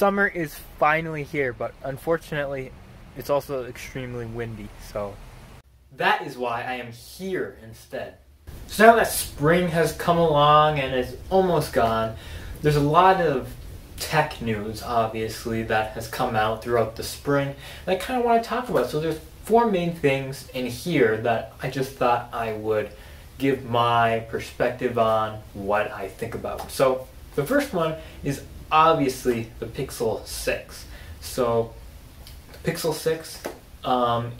Summer is finally here, but unfortunately, it's also extremely windy, so that is why I am here instead. So now that spring has come along and is almost gone, there's a lot of tech news, obviously, that has come out throughout the spring that I kind of want to talk about. So there's four main things in here that I just thought I would give my perspective on what I think about. So the first one is obviously the Pixel 6. So the Pixel 6,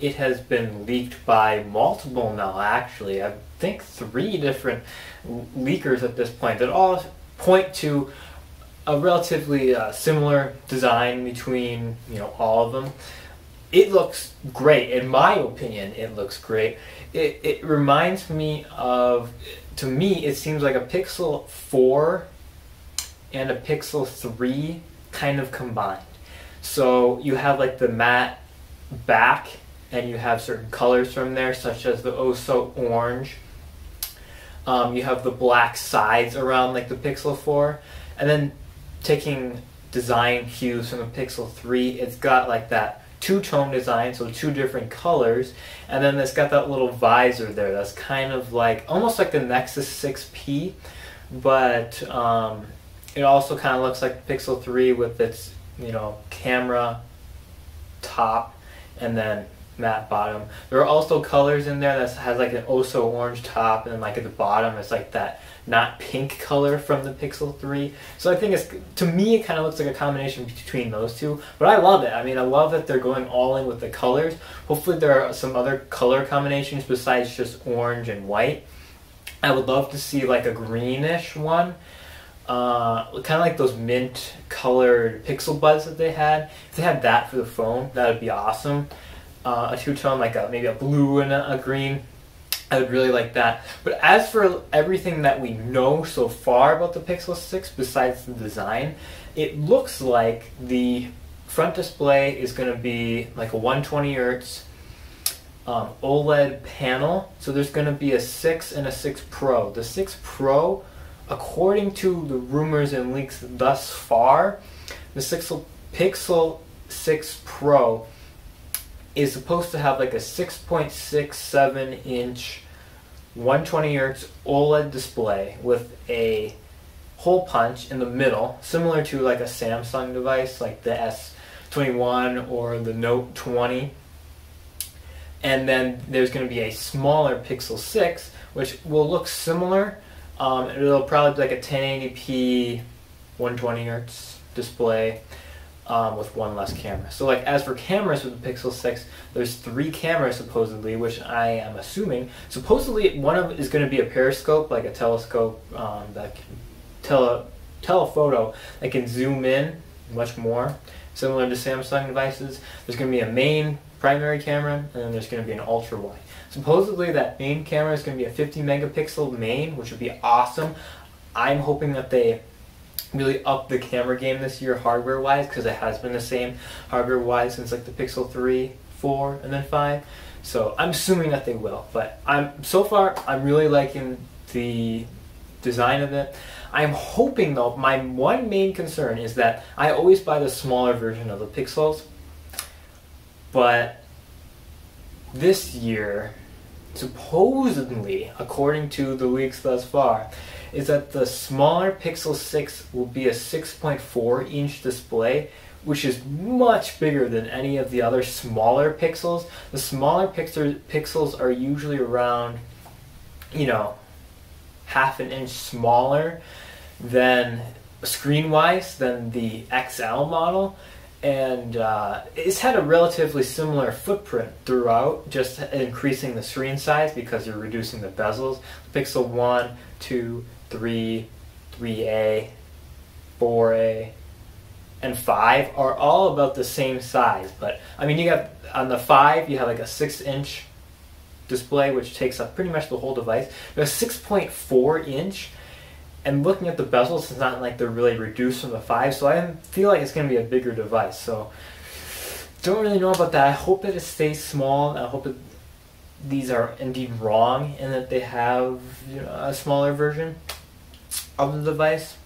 it has been leaked by multiple now, actually. I think 3 different leakers at this point that all point to a relatively similar design between, all of them. It looks great. In my opinion, it looks great. It reminds me of, to me, it seems like a Pixel 4 and a Pixel 3 kind of combined. So you have like the matte back and you have certain colors from there, such as the Oh So Orange. You have the black sides around like the Pixel 4, and then taking design cues from the Pixel 3, it's got like that two-tone design, so 2 different colors, and then it's got that little visor there that's kind of like, almost like the Nexus 6P, but it also kind of looks like the Pixel 3 with its, camera top and then matte bottom. There are also colors in there that has like an Oh So Orange top, and then like at the bottom it's like that not pink color from the Pixel 3. So I think to me it kind of looks like a combination between those two, but I love it. I mean, I love that they're going all in with the colors. Hopefully there are some other color combinations besides just orange and white. I would love to see like a greenish one, kind of like those mint colored Pixel Buds that they had. If they had that for the phone, that would be awesome. A two-tone, like maybe a blue and a green. I would really like that. But as for everything that we know so far about the Pixel 6, besides the design, it looks like the front display is going to be like a 120 Hz OLED panel. So there's going to be a 6 and a 6 Pro. The 6 Pro, according to the rumors and leaks thus far, the Pixel 6 Pro is supposed to have like a 6.67 inch 120 Hz OLED display with a hole punch in the middle, similar to like a Samsung device like the S21 or the Note 20. And then there's going to be a smaller Pixel 6, which will look similar. It'll probably be like a 1080p 120 Hz display, with 1 less camera. So like as for cameras with the Pixel 6, there's 3 cameras supposedly, which I am assuming. Supposedly one of it is going to be a periscope, like a telescope, that can telephoto that can zoom in much more, similar to Samsung devices. There's going to be a main primary camera, and then there's going to be an ultra wide. Supposedly that main camera is going to be a 50 megapixel main, which would be awesome. I'm hoping that they really up the camera game this year hardware wise, because it has been the same hardware wise since like the Pixel 3, 4, and then 5. So I'm assuming that they will, but so far I'm really liking the design of it. I'm hoping though, my one main concern is that I always buy the smaller version of the Pixels, but this year, supposedly, according to the leaks thus far, is that the smaller Pixel 6 will be a 6.4 inch display, which is much bigger than any of the other smaller Pixels. The smaller Pixels are usually around, half an inch smaller than screen-wise than the XL model. And it's had a relatively similar footprint throughout, just increasing the screen size because you're reducing the bezels. Pixel 1, 2, 3, 3A, 4A, and 5 are all about the same size. But I mean, you got on the 5, you have like a 6-inch display, which takes up pretty much the whole device. But a 6.4 inch, and looking at the bezels, it's not like they're really reduced from the 5, so I feel like it's going to be a bigger device. So don't really know about that. I hope that it stays small. I hope that these are indeed wrong and that they have a smaller version of the device.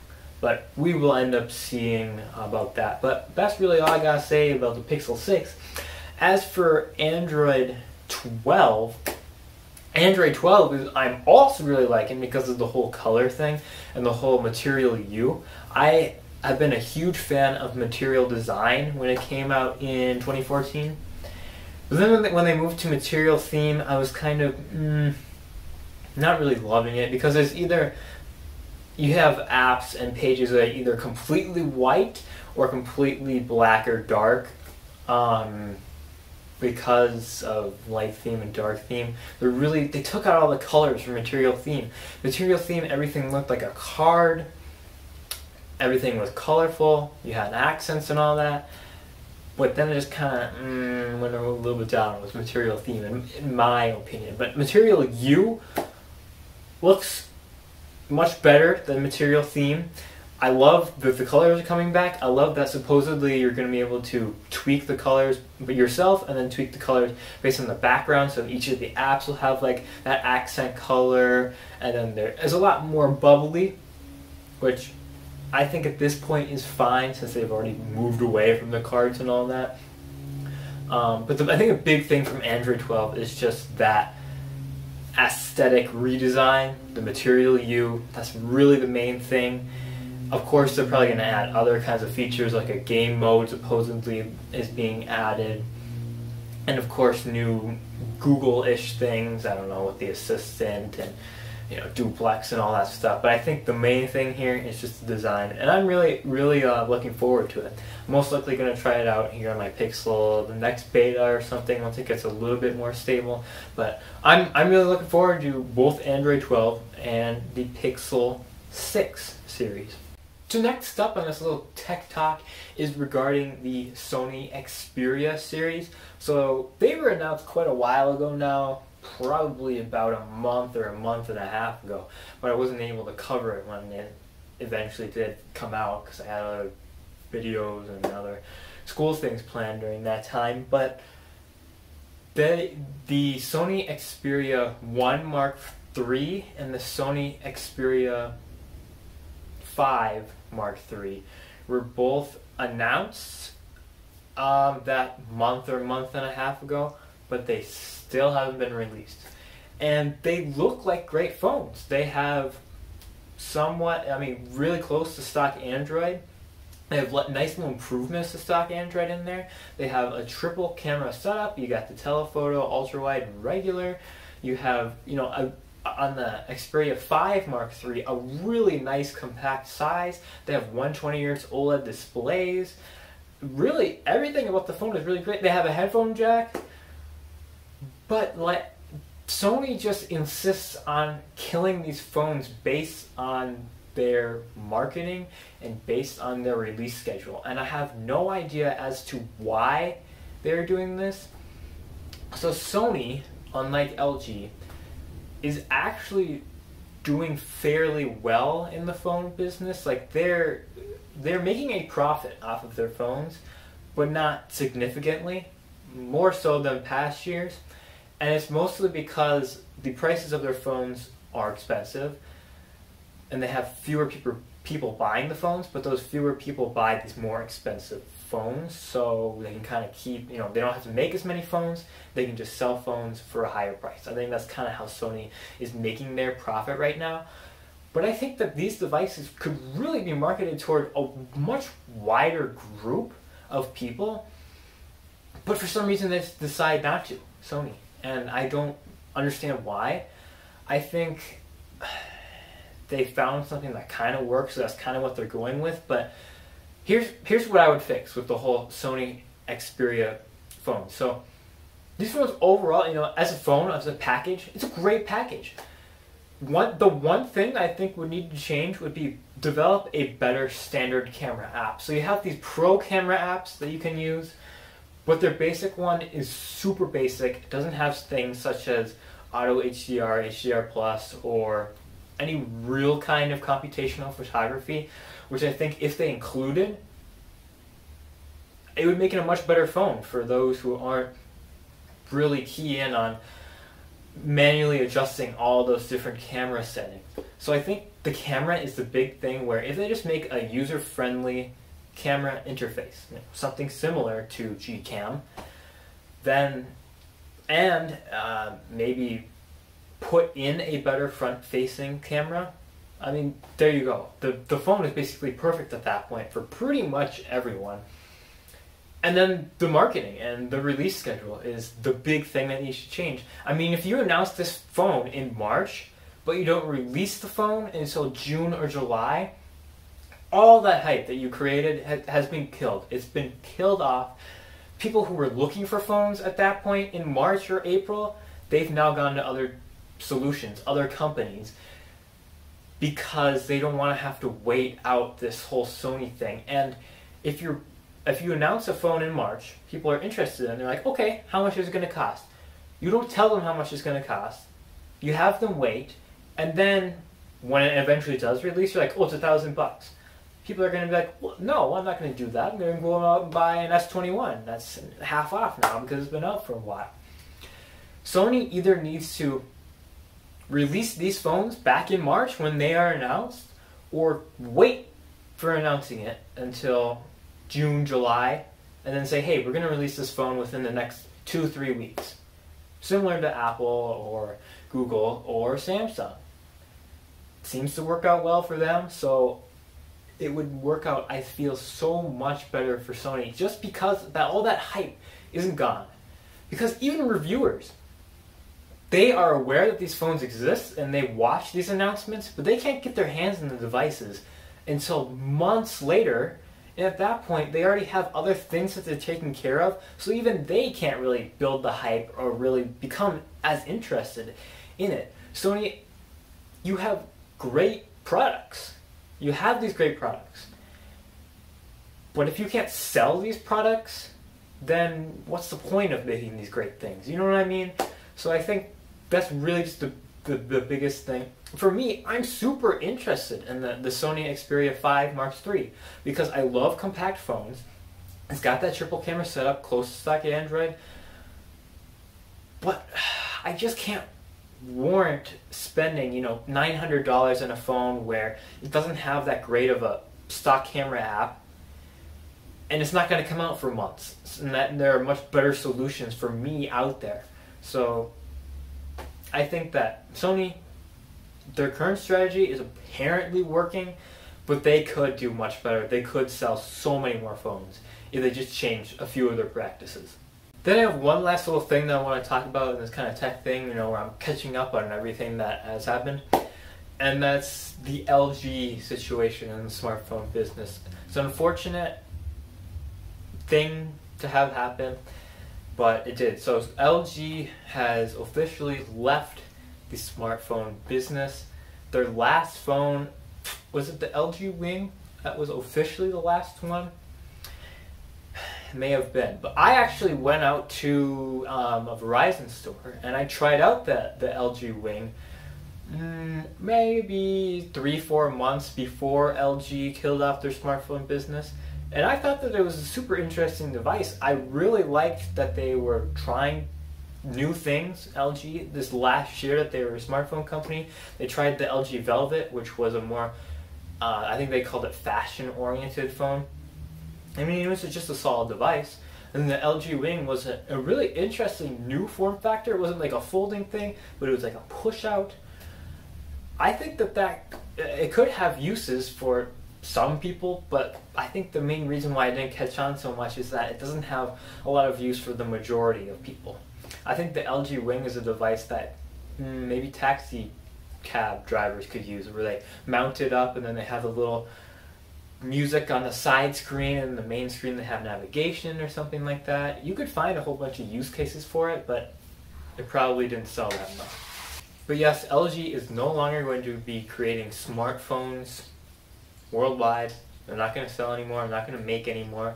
but we will end up seeing about that. But that's really all I gotta say about the Pixel 6. As for Android 12, I'm also really liking because of the whole color thing and the whole Material U. I've been a huge fan of Material Design when it came out in 2014. But then when they moved to Material Theme, I was kind of not really loving it, because there's either you have apps and pages that are either completely white or completely black or dark. Because of light theme and dark theme, they took out all the colors from Material Theme. Material Theme, everything looked like a card. Everything was colorful. You had accents and all that. But then it just kind of went a little bit down with Material Theme, in my opinion. But Material U looks much better than Material Theme. I love that the colors are coming back. I love that supposedly you're going to be able to tweak the colors yourself and then tweak the colors based on the background. So each of the apps will have like that accent color, and then there's a lot more bubbly, which I think at this point is fine since they've already moved away from the cards and all that. But I think a big thing from Android 12 is just that aesthetic redesign, the Material U. That's really the main thing. Of course, they're probably going to add other kinds of features, like a game mode supposedly is being added. And of course, new Google-ish things, I don't know, with the Assistant and duplex and all that stuff. But I think the main thing here is just the design. And I'm really looking forward to it. I'm most likely going to try it out here on my Pixel, the next beta or something, once it gets a little bit more stable. But I'm really looking forward to both Android 12 and the Pixel 6 series. So next up on this little tech talk is regarding the Sony Xperia series. So they were announced quite a while ago now, probably about a month or a month and a half ago, but I wasn't able to cover it when it eventually did come out because I had other videos and other school things planned during that time. But the Sony Xperia 1 Mark III and the Sony Xperia 5 Mark III were both announced that month or month and a half ago, but they still haven't been released. And they look like great phones. They have really close to stock Android. They have nice little improvements to stock Android in there. They have a triple camera setup. You got the telephoto, ultra wide, and regular. You have, on the Xperia 5 Mark III, a really nice compact size. They have 120Hz OLED displays. Really, everything about the phone is really great. They have a headphone jack, but Sony just insists on killing these phones based on their marketing and based on their release schedule. And I have no idea as to why they're doing this. So Sony, unlike LG, is actually doing fairly well in the phone business. Like they're making a profit off of their phones, but not significantly, more so than past years. And it's mostly because the prices of their phones are expensive and they have fewer people buying the phones, but those fewer people buy these more expensive phones, so they can kind of keep, they don't have to make as many phones, they can just sell phones for a higher price. I think that's kind of how Sony is making their profit right now. But I think that these devices could really be marketed toward a much wider group of people, but for some reason they decide not to, Sony. And I don't understand why. I think they found something that kind of works, so that's kind of what they're going with. But here's what I would fix with the whole Sony Xperia phone. So these phones overall, as a phone, as a package, it's a great package. The one thing I think would need to change would be develop a better standard camera app. So you have these pro camera apps that you can use, but their basic one is super basic. It doesn't have things such as auto HDR, HDR+, or any real kind of computational photography, which I think if they included, it would make it a much better phone for those who aren't really key in on manually adjusting all those different camera settings. So I think the camera is the big thing, where if they just make a user-friendly camera interface, something similar to Gcam, then, and maybe put in a better front-facing camera, I mean, there you go. The phone is basically perfect at that point for pretty much everyone. And then the marketing and the release schedule is the big thing that needs to change. I mean, if you announce this phone in March, but you don't release the phone until June or July, all that hype that you created has been killed. It's been killed off. People who were looking for phones at that point in March or April, they've now gone to other solutions, other companies, because they don't want to have to wait out this whole Sony thing. And if you announce a phone in March, people are interested and they're like, okay, how much is it going to cost? You don't tell them how much it's going to cost. You have them wait, and then when it eventually does release, you're like, oh, it's $1,000. People are going to be like, well, no, I'm not going to do that. I'm going to go out and buy an S21. That's half off now because it's been out for a while. Sony either needs to release these phones back in March when they are announced, or wait for announcing it until June, July, and then say, hey, we're going to release this phone within the next 2-3 weeks. Similar to Apple or Google or Samsung. Seems to work out well for them, so it would work out, I feel, so much better for Sony, just because all that hype isn't gone. Because even reviewers, they are aware that these phones exist and they watch these announcements, but they can't get their hands on the devices until months later. And at that point, they already have other things that they're taking care of, so even they can't really build the hype or really become as interested in it. Sony, you have great products. You have these great products. But if you can't sell these products, then what's the point of making these great things? You know what I mean? So I think that's really just the biggest thing. For me, I'm super interested in the Sony Xperia 5 Mark III because I love compact phones. It's got that triple camera setup, close to stock Android. But I just can't warrant spending, $900 on a phone where it doesn't have that great of a stock camera app, and it's not going to come out for months. And that there are much better solutions for me out there. So I think that Sony, their current strategy is apparently working, but they could do much better. They could sell so many more phones if they just changed a few of their practices. Then I have one last little thing that I want to talk about in this kind of tech thing, where I'm catching up on everything that has happened. And that's the LG situation in the smartphone business. It's an unfortunate thing to have happen, but it did. So LG has officially left the smartphone business. Their last phone, was it the LG Wing? That was officially the last one. It may have been. But I actually went out to a Verizon store and I tried out the LG Wing maybe 3-4 months before LG killed off their smartphone business. And I thought that it was a super interesting device. I really liked that they were trying new things, LG. This last year that they were a smartphone company, they tried the LG Velvet, which was a more, I think they called it fashion-oriented phone. I mean, it was just a solid device. And the LG Wing was a really interesting new form factor. It wasn't like a folding thing, but it was like a push-out. I think that it could have uses for some people, but I think the main reason why it didn't catch on so much is that it doesn't have a lot of use for the majority of people. I think the LG Wing is a device that maybe taxi cab drivers could use, where they mount it up and then they have a little music on the side screen, and the main screen they have navigation or something like that. You could find a whole bunch of use cases for it, but it probably didn't sell that much. But yes, LG is no longer going to be creating smartphones worldwide. They're not going to sell anymore. I'm not going to make any more,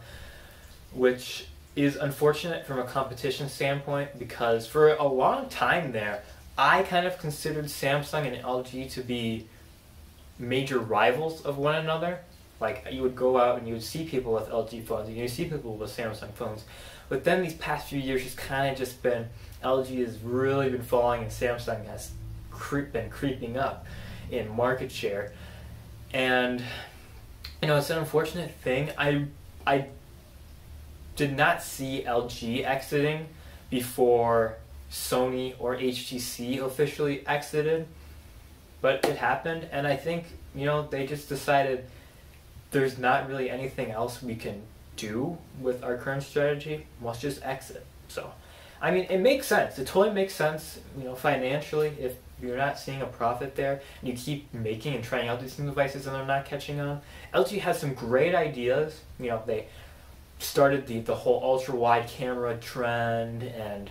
which is unfortunate from a competition standpoint, because for a long time there, I kind of considered Samsung and LG to be major rivals of one another. Like, you would go out and you would see people with LG phones and you would see people with Samsung phones. But then these past few years, it's kind of just been, LG has really been falling and Samsung has been creeping up. in market share. And it's an unfortunate thing. I did not see LG exiting before Sony or HTC officially exited, but it happened, and I think they just decided there's not really anything else we can do with our current strategy. Let's just exit. So, it makes sense. It totally makes sense, financially. If you're not seeing a profit there, and you keep making and trying out these new devices and they're not catching on. LG has some great ideas. They started the whole ultra-wide camera trend, and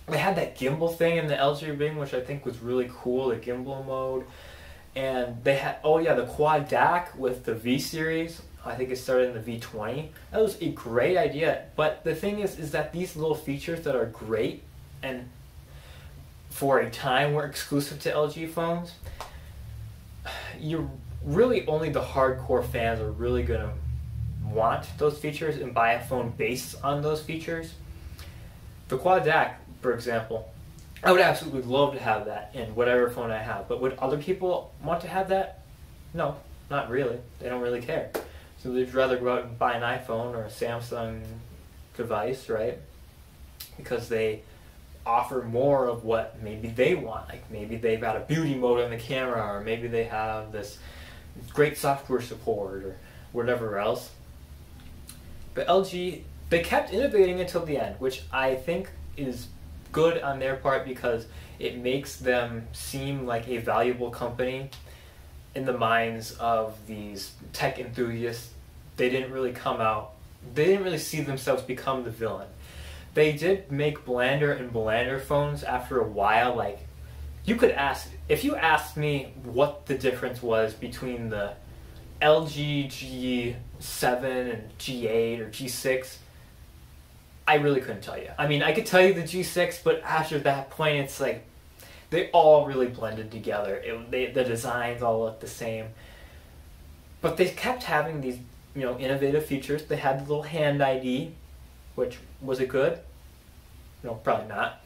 they had that gimbal thing in the LG Ring, which I think was really cool, the gimbal mode. And they had, the quad DAC with the V series. I think it started in the V20. That was a great idea. But the thing is that these little features that are great and for a time were exclusive to LG phones, you're really only the hardcore fans are really going to want those features and buy a phone based on those features. The quad DAC, for example, I would absolutely love to have that in whatever phone I have, but would other people want to have that? No, not really. They don't really care. So they'd rather go out and buy an iPhone or a Samsung device, right? Because they offer more of what maybe they want. Like maybe they've got a beauty mode on the camera, or maybe they have this great software support or whatever else. But LG, they kept innovating until the end, which I think is good on their part because it makes them seem like a valuable company in the minds of these tech enthusiasts. They didn't really see themselves become the villain. They did make blander and blander phones after a while. Like, if you asked me what the difference was between the LG G7 and G8 or G6, I really couldn't tell you. I could tell you the G6, but after that point, it's like they all really blended together. The designs all look the same. But they kept having these, innovative features. They had the little hand ID, which, was it good? No, probably not.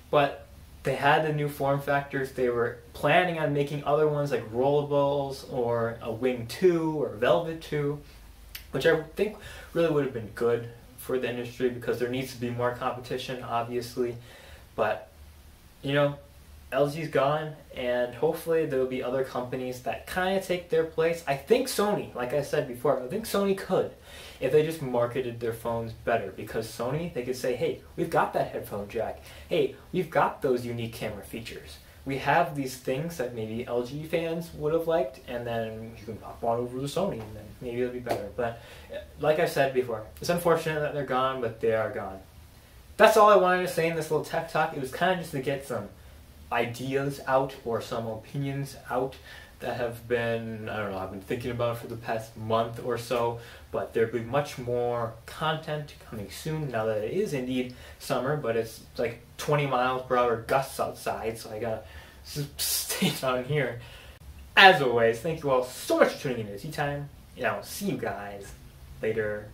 But they had the new form factors. They were planning on making other ones like rollables or a Wing 2 or Velvet 2, which I think really would have been good for the industry because there needs to be more competition, obviously. But, LG's gone, and hopefully there will be other companies that kind of take their place. I think Sony, like I said before, I think Sony could if they just marketed their phones better, because Sony, they could say, hey, we've got that headphone jack. Hey, we've got those unique camera features. We have these things that maybe LG fans would have liked, and then you can pop on over to Sony, and then maybe it'll be better. But like I said before, it's unfortunate that they're gone, but they are gone. That's all I wanted to say in this little tech talk. It was kind of just to get some ideas out or some opinions out that have been, I've been thinking about for the past month or so, but there'll be much more content coming soon now that it is indeed summer, but it's like 20 miles per hour gusts outside, so I gotta stay down here. As always, thank you all so much for tuning in to Tea Time, and I'll see you guys later.